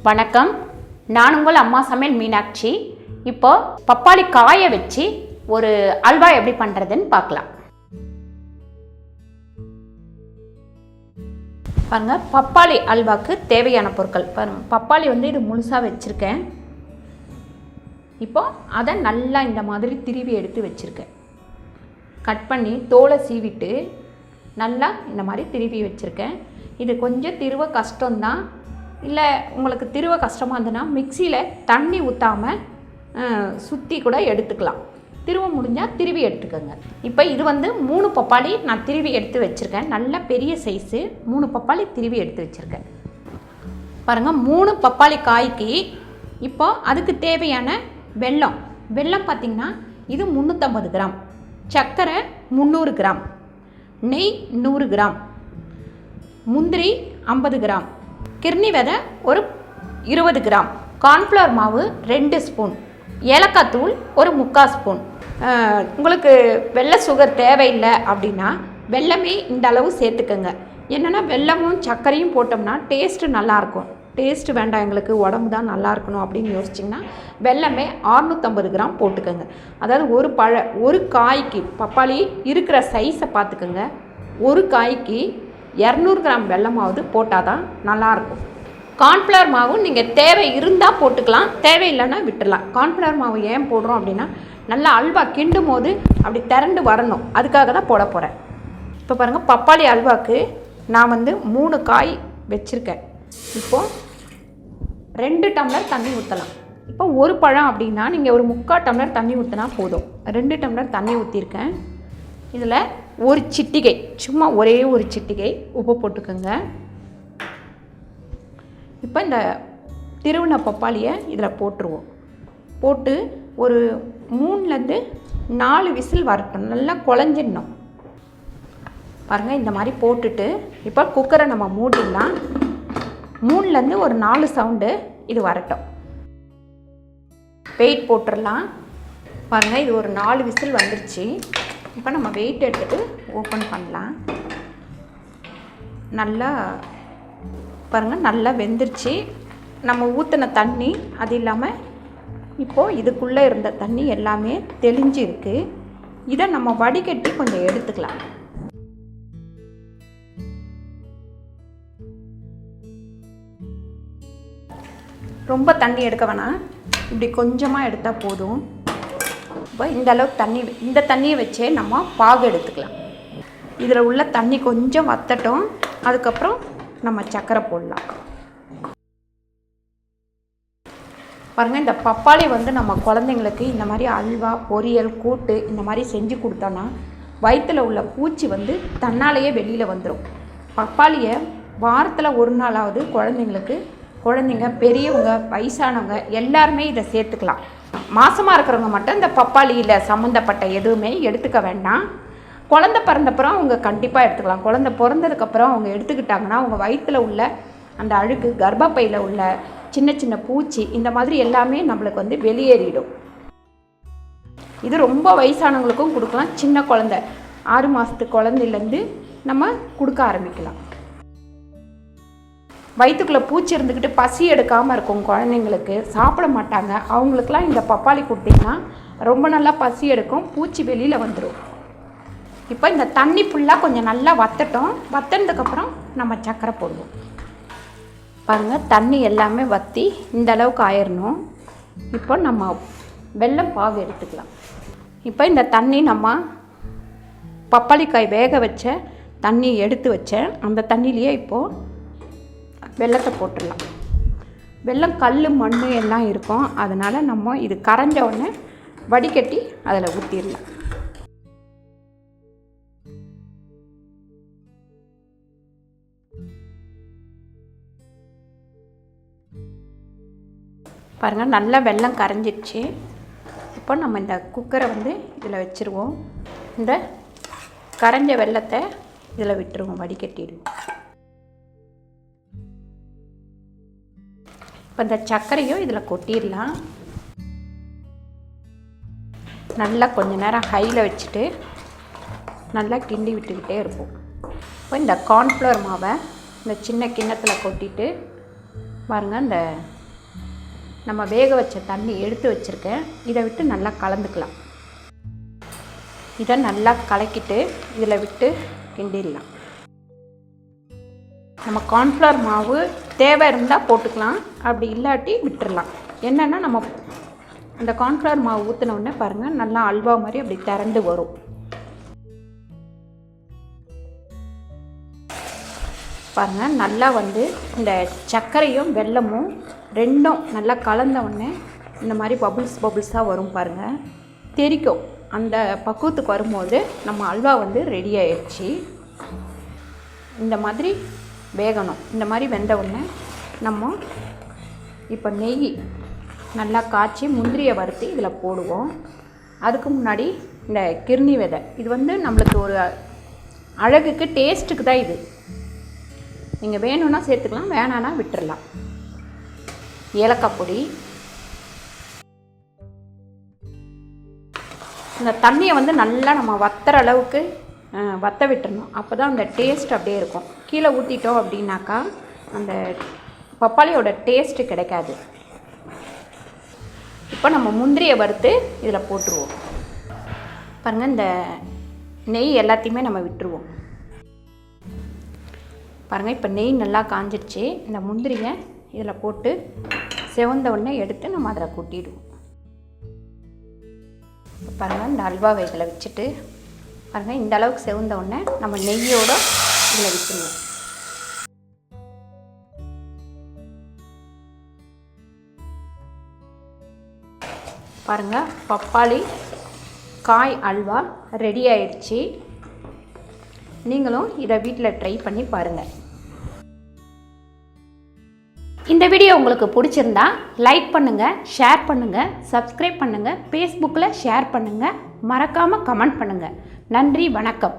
வணக்கம், நான் உங்கள் அம்மா சமையல் மீனாட்சி. இப்போ பப்பாளி காய வச்சு ஒரு அல்வா எப்படி பண்ணுறதுன்னு பார்க்கலாம். பாருங்க, பப்பாளி அல்வாக்கு தேவையான பொருட்கள் பாருங்க. பப்பாளி இது முழுசாக வச்சுருக்கேன். இப்போ அதை நல்லா இந்த மாதிரி திருவி எடுத்து வச்சுருக்கேன். கட் பண்ணி தோலை சீவிட்டு நல்லா இந்த மாதிரி திருவி வச்சுருக்கேன். இது கொஞ்சம் திருவ கஷ்டம்தான். இல்லை உங்களுக்கு திருவ கஷ்டமாக இருந்ததுன்னா மிக்சியில் தண்ணி ஊற்றாமல் சுற்றி கூட எடுத்துக்கலாம். திருவ முடிஞ்சால் திருவி எடுத்துக்கோங்க. இப்போ இது 3 பப்பாளி நான் திருவி எடுத்து வச்சுருக்கேன். நல்ல பெரிய சைஸு 3 பப்பாளி திருவி எடுத்து வச்சுருக்கேன். பாருங்கள், 3 பப்பாளி காய்க்கு இப்போ அதுக்கு தேவையான வெல்லம் பார்த்திங்கன்னா இது 350 கிராம், சர்க்கரை 300 கிராம், நெய் 100 கிராம், முந்திரி 50 கிராம், கிர்னி விதை ஒரு 20 கிராம், கார்ன்ஃப்ளவர் மாவு 2 ஸ்பூன், ஏலக்காய் தூள் ஒரு 3/4 ஸ்பூன். உங்களுக்கு வெள்ளை சுகர் தேவையில்லை அப்படின்னா வெல்லமே இந்த அளவு சேர்த்துக்கோங்க. என்னென்னா வெல்லமும் சர்க்கரையும் போட்டோம்னா டேஸ்ட்டு நல்லாயிருக்கும். டேஸ்ட்டு வேண்டாம், எங்களுக்கு உடம்பு தான் நல்லா இருக்கணும் அப்படின்னு யோசிச்சிங்கன்னா வெல்லமே 650 கிராம் போட்டுக்கோங்க. அதாவது ஒரு காய்க்கு பப்பாளி இருக்கிற சைஸை பார்த்துக்கோங்க. ஒரு காய்க்கு 200 கிராம் வெல்லமாவது போட்டால் தான் நல்லாயிருக்கும். கார்ன்ஃப்ளவர் மாவு நீங்கள் தேவை இருந்தால் போட்டுக்கலாம், தேவையில்லைன்னா விட்டுடலாம். கார்ன்ஃப்ளவர் மாவு ஏன் போடுறோம் அப்படின்னா நல்லா அல்வா கிண்டும் போது அப்படி திரண்டு வரணும், அதுக்காக தான் போட போகிறேன். இப்போ பாருங்கள், பப்பாளி அல்வாவுக்கு நான் 3 காய் வச்சுருக்கேன். இப்போது 2 டம்ளர் தண்ணி ஊற்றலாம். இப்போ ஒரு பழம் அப்படின்னா நீங்கள் ஒரு 3/4 டம்ளர் தண்ணி ஊற்றினா போதும். 2 டம்ளர் தண்ணி ஊற்றிருக்கேன். இதில் ஒரு சிட்டிகை, சும்மா ஒரே ஒரு சிட்டிகை உப்பு போட்டுக்கோங்க. இப்போ இந்த திருவின பப்பாளியை இதில் போட்டுருவோம். போட்டு ஒரு 3லேருந்து 4 விசில் வரட்டும், நல்லா குழஞ்சிடணும். பாருங்கள், இந்த மாதிரி போட்டுட்டு இப்போ குக்கரை நம்ம மூடிடலாம். 3லேருந்து ஒரு 4 சவுண்டு இது வரட்டும். வெயிட் போட்டுடலாம். பாருங்கள், இது ஒரு 4 விசில் வந்துருச்சு. இப்போ நம்ம வெயிட் எடுத்துகிட்டு ஓப்பன் பண்ணலாம். நல்லா பாருங்கள், நல்லா வெந்துருச்சு. நம்ம ஊற்றின தண்ணி அது இல்லாமல் இப்போது இதுக்குள்ளே இருந்த தண்ணி எல்லாமே தெளிஞ்சு இருக்குது. இதை நம்ம வடிகட்டி கொஞ்சம் எடுத்துக்கலாம். ரொம்ப தண்ணி எடுக்க வேணாம், இப்படி கொஞ்சமாக எடுத்தால் போதும். இப்போ இந்த அளவுக்கு இந்த தண்ணியை வச்சே நம்ம பாகு எடுத்துக்கலாம். இதில் உள்ள தண்ணி கொஞ்சம் வத்தட்டும், அதுக்கப்புறம் நம்ம சர்க்கரை போடலாம். பாருங்கள், இந்த பப்பாளி நம்ம குழந்தைங்களுக்கு இந்த மாதிரி அல்வா, பொரியல், கூட்டு இந்த மாதிரி செஞ்சு கொடுத்தோன்னா வயிற்றில் உள்ள பூச்சி தன்னாலேயே வெளியில் வந்துடும். பப்பாளியை வாரத்தில் ஒரு நாளாவது குழந்தைங்க, பெரியவங்க, வயசானவங்க எல்லாருமே இதை சேர்த்துக்கலாம். மாசமாக இருக்கிறவங்க மட்டும் இந்த பப்பாளியில் சம்மந்தப்பட்ட எதுவுமே எடுத்துக்க வேண்டாம். குழந்தை பிறந்தப்புறம் அவங்க கண்டிப்பாக எடுத்துக்கலாம். குழந்தை பிறந்ததுக்கப்புறம் அவங்க எடுத்துக்கிட்டாங்கன்னா அவங்க வயிற்றில் உள்ள அந்த அழுக்கு, கர்ப்பப்பையில் உள்ள சின்ன சின்ன பூச்சி இந்த மாதிரி எல்லாமே நம்மளுக்கு வெளியேறிடும். இது ரொம்ப வயசானவங்களுக்கும் கொடுக்கலாம். சின்ன குழந்தை 6 மாதத்து குழந்தையிலேருந்து நம்ம கொடுக்க ஆரம்பிக்கலாம். வயிற்றுக்குள்ளே பூச்சி இருந்துக்கிட்டு பசி எடுக்காமல் இருக்கும் குழந்தைங்களுக்கு, சாப்பிட மாட்டாங்க. அவங்களுக்கெல்லாம் இந்த பப்பாளி கொடுத்திங்கன்னா ரொம்ப நல்லா பசி எடுக்கும், பூச்சி வெளியில் வந்துடும். இப்போ இந்த தண்ணி ஃபுல்லாக கொஞ்சம் நல்லா வத்தட்டும். வத்தினதுக்கப்புறம் நம்ம சர்க்கரை போடுவோம். பாருங்கள், தண்ணி எல்லாமே வற்றி இந்த அளவுக்கு ஆயிடணும். இப்போ நம்ம வெல்லம் பாகு எடுத்துக்கலாம். இப்போ இந்த தண்ணி நம்ம பப்பாளிக்காய் வேக வச்ச தண்ணி எடுத்து வச்சேன். அந்த தண்ணியிலேயே இப்போது வெல்லத்தை போட்டுடலாம். வெல்லம் கல், மண் எல்லாம் இருக்கும். அதனால் நம்ம இது கரைஞ்ச உடனே வடிகட்டி அதில் ஊற்றிடலாம். பாருங்கள், நல்லா வெல்லம் கரைஞ்சிடுச்சு. இப்போ நம்ம இந்த குக்கரை இதில் வச்சுருவோம். இந்த கரைஞ்ச வெல்லத்தை இதில் விட்டுருவோம், வடிகட்டிடுவோம். இப்போ இந்த சர்க்கரையும் இதில் கொட்டிடலாம். நல்லா கொஞ்ச நேரம் ஹையில் வச்சுட்டு நல்லா கிண்டி விட்டுக்கிட்டே இருப்போம். இப்போ இந்த கார்ன்ஃப்ளவர் மாவை இந்த சின்ன கிண்ணத்தில் கொட்டிட்டு பாருங்கள், இந்த நம்ம வேக வச்ச தண்ணி எடுத்து வச்சுருக்கேன். இதை விட்டு நல்லா கலந்துக்கலாம். இதை நல்லா கலக்கிட்டு இதில் விட்டு கிண்டிடலாம். நம்ம கார்ன்ஃப்ளவர் மாவு தேவை இருந்தால் போட்டுக்கலாம், அப்படி இல்லாட்டி விட்டுடலாம். என்னென்னா நம்ம அந்த கார்ன்ஃப்ளவர் மாவு ஊற்றின உடனே பாருங்கள் நல்லா அல்வா மாதிரி அப்படி திரண்டு வரும். பாருங்கள் நல்லா இந்த சர்க்கரையும் வெல்லமும் ரெண்டும் நல்லா கலந்த உடனே இந்த மாதிரி பபுள்ஸாக வரும் பாருங்கள், தெரிக்கும். அந்த பக்குவத்துக்கு வரும்போது நம்ம அல்வா ரெடி ஆயிடுச்சு. இந்த மாதிரி வேகணும். இந்த மாதிரி வெந்த உடனே நம்ம இப்போ நெய் நல்லா காய்ச்சி முந்திரியை வறுத்து இதில் போடுவோம். அதுக்கு முன்னாடி இந்த கிர்னி விதை, இது நம்மளுக்கு ஒரு அழகுக்கு டேஸ்ட்டுக்கு தான். இது நீங்கள் வேணும்னா சேர்த்துக்கலாம், வேணான்னா விட்டுடலாம். ஏலக்காய் பொடி, இந்த தண்ணியை நல்லா நம்ம வத்துற அளவுக்கு வற்ற விட்டுறணும். அப்போ தான் அந்த டேஸ்ட் அப்படியே இருக்கும். கீழே ஊற்றிட்டோம் அப்படின்னாக்கா அந்த பப்பாளியோட டேஸ்ட்டு கிடைக்காது. இப்போ நம்ம முந்திரியை வறுத்து இதில் போட்டுருவோம். பாருங்கள், இந்த நெய் எல்லாத்தையுமே நம்ம விட்டுருவோம். பாருங்கள், இப்போ நெய் நல்லா காஞ்சிடுச்சு. இந்த முந்திரியை இதில் போட்டு செவந்த உடனே எடுத்து நம்ம அதில் கொட்டிடுவோம். பாருங்கள், இந்த அல்வாவை இதில் வச்சுட்டு பாருங்கள், இந்த அளவுக்கு செவந்த உடனே நம்ம நெய்யோடு இதில் விட்டுருவோம். பாருங்கள், பப்பாளி காய் அல்வா ரெடி ஆயிடுச்சு. நீங்களும் இதை வீட்டில் ட்ரை பண்ணி பாருங்கள். இந்த வீடியோ உங்களுக்கு பிடிச்சிருந்தா லைக் பண்ணுங்கள், ஷேர் பண்ணுங்கள், சப்ஸ்கிரைப் பண்ணுங்கள், ஃபேஸ்புக்கில் ஷேர் பண்ணுங்கள், மறக்காமல் கமெண்ட் பண்ணுங்கள். நன்றி, வணக்கம்.